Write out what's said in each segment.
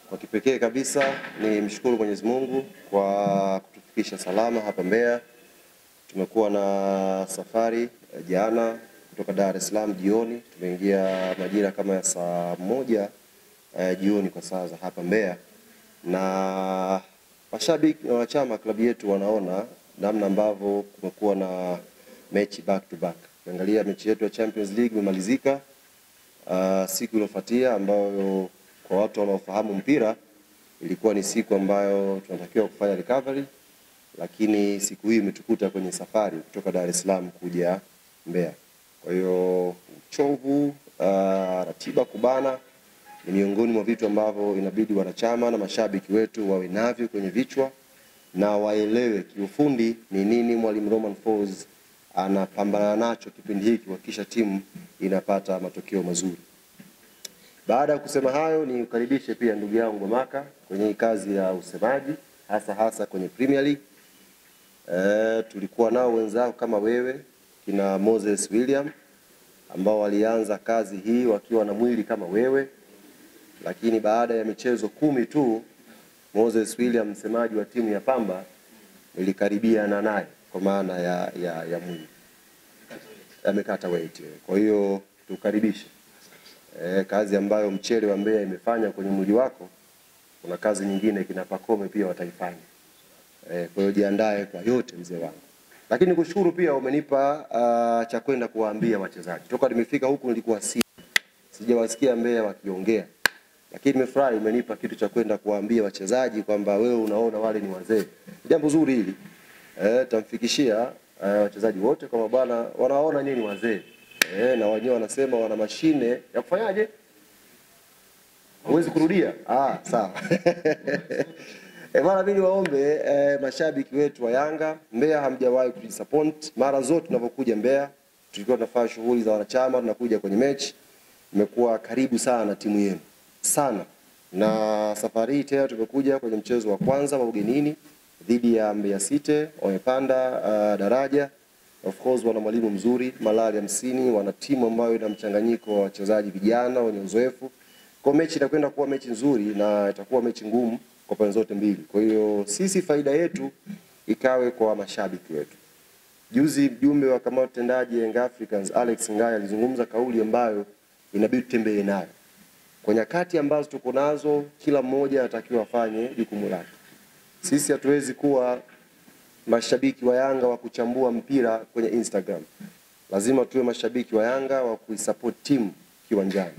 Kwa kipekee kabisa ni mshukuru Mwenyezi Mungu kwa kutufikisha salama hapa Mbeya. Tumekuwa na safari jana kutoka Dar es Salaam jioni, tumeingia majira kama ya saa 1 jioni kwa saa za hapa Mbeya, na mashabiki na wanachama klabu yetu wanaona namna ambavyo kumekuwa na mechi back to back. Ukiangalia mechi yetu ya Champions League imemalizika siku iliyofuatia, ambayo kwa watu wanaofahamu mpira ilikuwa ni siku ambayo tunatakiwa kufanya recovery, lakini siku hii imetukuta kwenye safari kutoka Dar es Salaam kuja Mbeya. Kwa hiyo uchovu, ratiba kubana ni miongoni mwa vitu ambavyo inabidi wanachama na mashabiki wetu wawe navyo kwenye vichwa na waelewe kiufundi ni nini Mwalimu Romain Folz anapambana nacho kipindi hiki kuhakikisha timu inapata matokeo mazuri. Baada ya kusema hayo, ni ukaribishe pia ndugu yangu Mamaka kwenye kazi ya usemaji, hasa kwenye Premier League. Tulikuwa nao wenzao kama wewe kina Moses William ambao walianza kazi hii wakiwa na mwili kama wewe, lakini baada ya michezo 10 tu Moses William msemaji wa timu ya Pamba nilikaribiana naye kwa maana ya mwili. Amekata weight. Kwa hiyo tukaribishe. Kazi ambayo mchele wa Mbeya imefanya kwenye mwili wako, kuna kazi nyingine kina Pakome pia wataifanya. Kwa hiyo jiandae kwa yote mzee wangu. Lakini kushukuru pia umenipa cha kwenda kuwaambia wachezaji. Toka nimefika huku nilikuwa sijawasikia Mbeya wakiongea. Lakini nimefurahi umenipa kitu cha kwenda kuwaambia wachezaji kwamba wewe unaona wale ni wazee. Jambo zuri hili. Tamfikishia wachezaji wote kama bwana wanaona nini wazee. Na wenyewe wanasema wana mashine ya kufanyaje? Huwezi kurudia. Sawa. Bwana mimi waombe mashabiki wetu wa Yanga, Mbeya hamjawahi kudisappoint. Mara zote tunapokuja Mbeya, tulikuwa tunafanya shughuli za wanachama, tunakuja kwenye mechi, imekuwa karibu sana na timu yenu. Sana. Na safari hii tena tumekuja kwenye mchezo wa kwanza wa ugenini dhidi ya Mbeya City, wamepanda daraja. Of course wana mwalimu mzuri, Malali 50, wana timu ambayo ina mchanganyiko wa wachezaji vijana wenye uzoefu. Kwa mechi itakwenda kuwa mechi nzuri na itakuwa mechi ngumu kwa pande zote mbili. Kwa hiyo sisi faida yetu ikawe kwa mashabiki wetu. Juzi mjumbe wa kamati tendaji Young Africans Alex Ngaya alizungumza kauli ambayo inabidi tutembee nayo. Kwa nyakati ambazo tuko nazo, kila mmoja anatakiwa afanye jukumu lake. Sisi hatuwezi kuwa mashabiki wa Yanga wa kuchambua mpira kwenye Instagram. Lazima tuwe mashabiki wa Yanga wa kuisupport timu kiwanjani.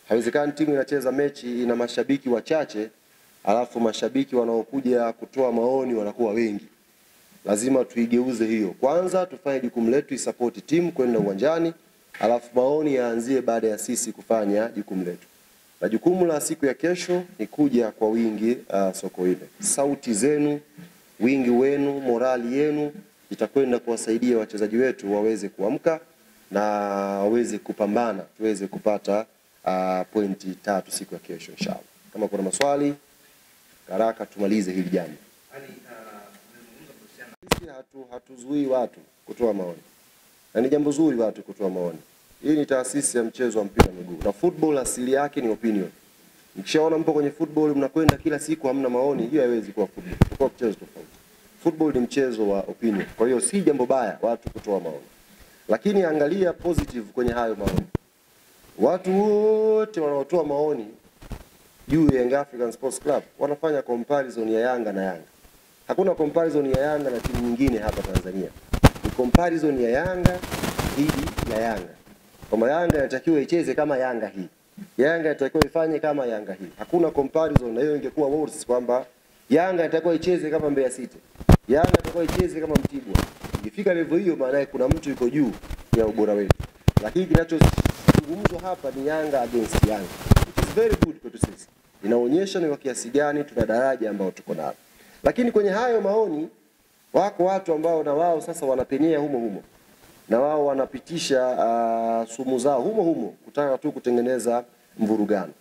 Haiwezekani timu inacheza mechi ina mashabiki wachache, alafu mashabiki wanaokuja kutoa maoni wanakuwa wengi. Lazima tuigeuze hiyo. Kwanza tufanye jukumu letu isupport timu kwenda uwanjani, alafu maoni yaanzie baada ya sisi kufanya jukumu letu. Na jukumu la siku ya kesho ni kuja kwa wingi Sokoine. Sauti zenu, wingi wenu, morali yenu itakwenda kuwasaidia wachezaji wetu waweze kuamka na waweze kupambana, tuweze kupata pointi 3 siku ya kesho inshallah. Kama kuna maswali haraka tumalize hili jambo. Sisi hatuzuii watu kutoa maoni. Na ni jambo zuri watu kutoa maoni. Hii ni taasisi ya mchezo wa mpira wa miguu. Na football asili yake ni opinion. Mkishaona mpo kwenye football mnakwenda kila siku hamna maoni, hiyo haiwezi kuwa football. Kwa mchezo tofauti. Football ni mchezo wa opinion. Kwa hiyo si jambo baya watu kutoa maoni. Lakini angalia positive kwenye hayo maoni. Watu wote wanaotoa maoni juu ya Young African Sports Club wanafanya comparison ya Yanga na Yanga. Hakuna comparison ya Yanga na timu nyingine hapa Tanzania. Ni comparison ya Yanga dhidi ya Yanga. Kama Yanga inatakiwa icheze kama Yanga hii, Yanga inatakiwa ifanye kama Yanga hii. Hakuna comparison, na hiyo ingekuwa worse kwamba Yanga inatakiwa icheze kama Mbeya City, Yanga inatakiwa icheze kama Mtibwa. Ikifika level hiyo maana yake kuna mtu yuko juu ya ubora wetu. Lakini kinachozungumzwa hapa ni Yanga against Yanga. It is very good kwetu sisi. Inaonyesha ni kwa kiasi gani tuna daraja ambao tuko nalo. Lakini kwenye hayo maoni wako watu ambao na wao sasa wanapenyea humo na wao wanapitisha sumu zao humo kutaka tu kutengeneza mvurugano.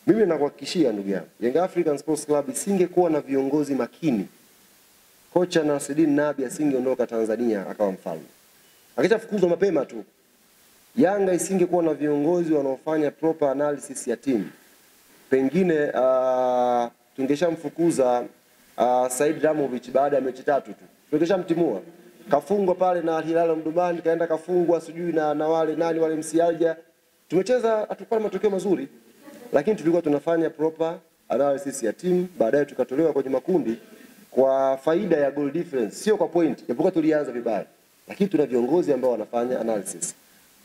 Mimi nakuhakikishia ndugu yangu, Young African Sports Club isingekuwa na viongozi makini, kocha Nasreddine Nabi asingeondoka Tanzania akawa mfalme. Akishafukuzwa mapema tu, Yanga isingekuwa na viongozi wanaofanya proper analysis ya timu, pengine tungeshamfukuza Said Ramovic baada ya mechi 3 tu. Tungeshamtimua. Kafungwa pale na Al Hilal Omdurman, kaenda kafungwa sijui na wale nani wale Msialja. Tumecheza hatukupata matokeo mazuri, lakini tulikuwa tunafanya proper analysis ya timu, baadaye tukatolewa kwenye makundi kwa faida ya goal difference, sio kwa point. Japokuwa tulianza vibaya, lakini tuna viongozi ambao wanafanya analysis.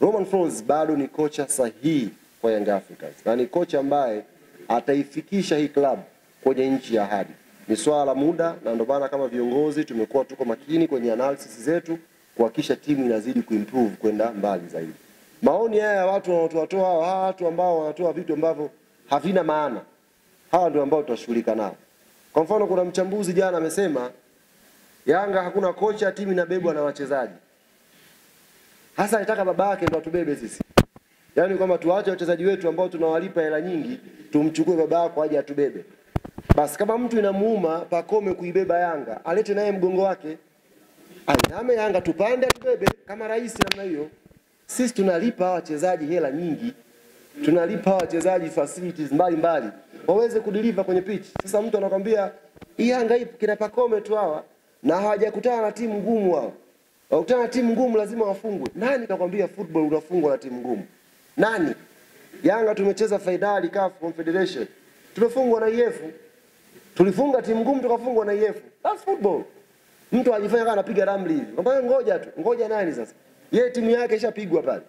Romain Folz bado ni kocha sahihi kwa Young Africans. Na ni kocha ambaye ataifikisha hii club kwenye nchi ya ahadi. Ni swala la muda, na ndio maana kama viongozi tumekuwa tuko makini kwenye analysis zetu kuhakikisha timu inazidi kuimprove kwenda mbali zaidi. Maoni haya ya watu wanaotoa watu ambao wanatoa vitu ambavyo havina maana, hawa ndio ambao tutashughulika nao. Kwa mfano kuna mchambuzi jana amesema Yanga hakuna kocha, timu inabebwa na wachezaji. Hasa anataka baba yake ndo atubebe sisi. Yaani kwamba tuache wachezaji wetu ambao tunawalipa hela nyingi, tumchukue baba yako aje atubebe. Basi kama mtu inamuuma Pacome kuibeba Yanga, alete naye mgongo wake. Ainame Yanga tupande atubebe kama rais namna hiyo. Sisi tunalipa wachezaji hela nyingi. Tunalipa wachezaji facilities mbalimbali waweze kudeliver kwenye pitch. Sasa mtu anakuambia Yanga ipo kina Pacome tu hawa na hawajakutana na timu ngumu wao. Wakutana na timu ngumu lazima wafungwe. Nani kakwambia football unafungwa na timu ngumu? Nani? Yanga tumecheza finali CAF Confederation. Tumefungwa na EF. Tulifunga timu ngumu tukafungwa na EF. That's football. Mtu ajifanya kama anapiga ramli hivi. Kwamba ngoja tu. Ngoja nani sasa? Yeye timu yake ishapigwa pale.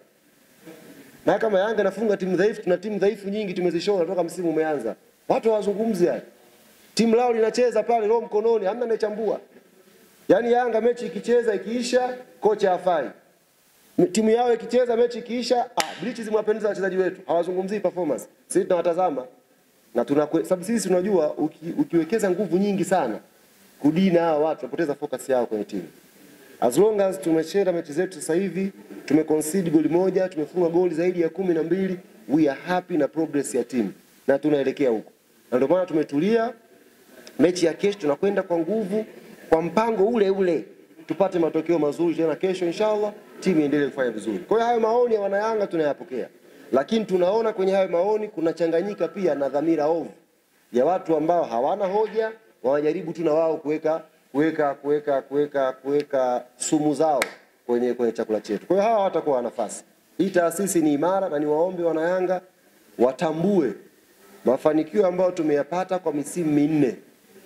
Na kama Yanga nafunga timu dhaifu, tuna timu dhaifu nyingi tumezishona toka msimu umeanza. Watu hawazungumzi haya. Timu lao linacheza pale roho mkononi, hamna anayechambua. Yaani Yanga mechi ikicheza ikiisha, kocha hafai. Timu yao ikicheza mechi ikiisha, bleach zimewapendeza wachezaji wetu. Hawazungumzii performance. Sisi tunawatazama na sababu sisi tunajua ukiwekeza nguvu nyingi sana kudina hao watu wapoteza focus yao kwenye timu. As long as tumecheza mechi zetu sasa hivi, tumeconcede goli moja, tumefunga goli zaidi ya 12, we are happy na progress ya timu na tunaelekea huko. Na ndio maana tumetulia. Mechi ya kesho tunakwenda kwa nguvu, kwa mpango ule ule, tupate matokeo mazuri tena kesho inshallah, timu iendelee kufanya vizuri. Kwa hiyo hayo maoni ya wana Yanga tunayapokea. Lakini tunaona kwenye hayo maoni kuna changanyika pia na dhamira ovu ya watu ambao hawana hoja, wanajaribu tu na wao kuweka sumu zao kwenye chakula chetu. Kwa hiyo hawa watakuwa nafasi. Hii taasisi ni imara na niwaombe wana Yanga watambue mafanikio ambayo tumeyapata kwa misimu minne.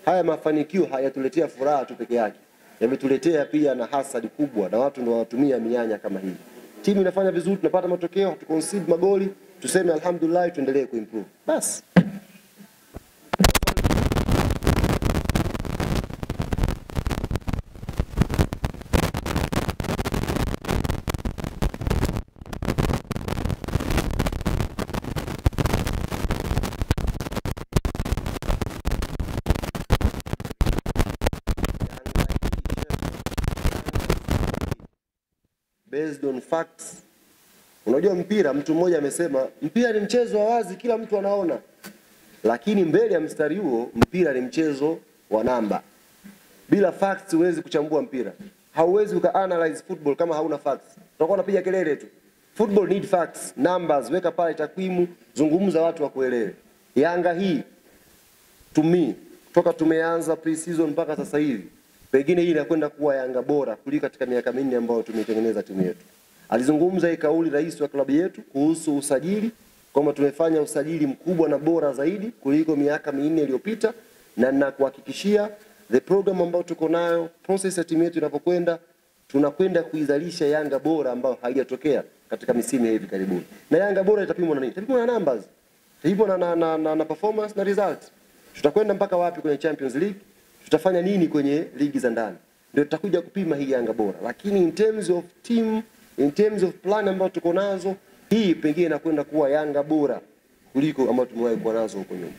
Haya mafanikio hayatuletea furaha tu peke yake. Yametuletea pia na hasadi kubwa na watu ndio wanatumia mianya kama hii. Timu inafanya vizuri, tunapata matokeo, tuconcede magoli, tuseme alhamdulillah, tuendelee kuimprove. Bas. Based on facts. Unajua mpira, mtu mmoja amesema mpira ni mchezo wa wazi, kila mtu anaona. Lakini mbele ya mstari huo mpira ni mchezo wa namba. Bila facts huwezi kuchambua mpira. Hauwezi ukaanalyze football kama hauna facts. Utakuwa unapiga kelele tu. Football need facts, numbers, weka pale takwimu, zungumza watu wakuelewe. Yanga hii to me, toka tumeanza pre-season mpaka sasa hivi, pengine hii inakwenda kuwa Yanga bora kuliko katika miaka minne ambayo tumetengeneza timu yetu. Alizungumza hii kauli rais wa klabu yetu kuhusu usajili, kwamba tumefanya usajili mkubwa na bora zaidi kuliko miaka minne iliyopita, na ninakuhakikishia the program ambayo tuko nayo, process ya timu yetu inapokwenda, tunakwenda kuizalisha Yanga bora ambayo haijatokea katika misimu ya hivi karibuni. Na Yanga bora itapimwa na nini? Itapimwa na numbers. Itapimwa na performance na results. Tutakwenda mpaka wapi kwenye Champions League? Tutafanya nini kwenye ligi za ndani? Ndio tutakuja kupima hii Yanga bora. Lakini in terms of team, in terms of plan ambayo tuko nazo, hii pengine inakwenda kuwa Yanga bora kuliko ambayo tumewahi kuwa nazo huko nyuma.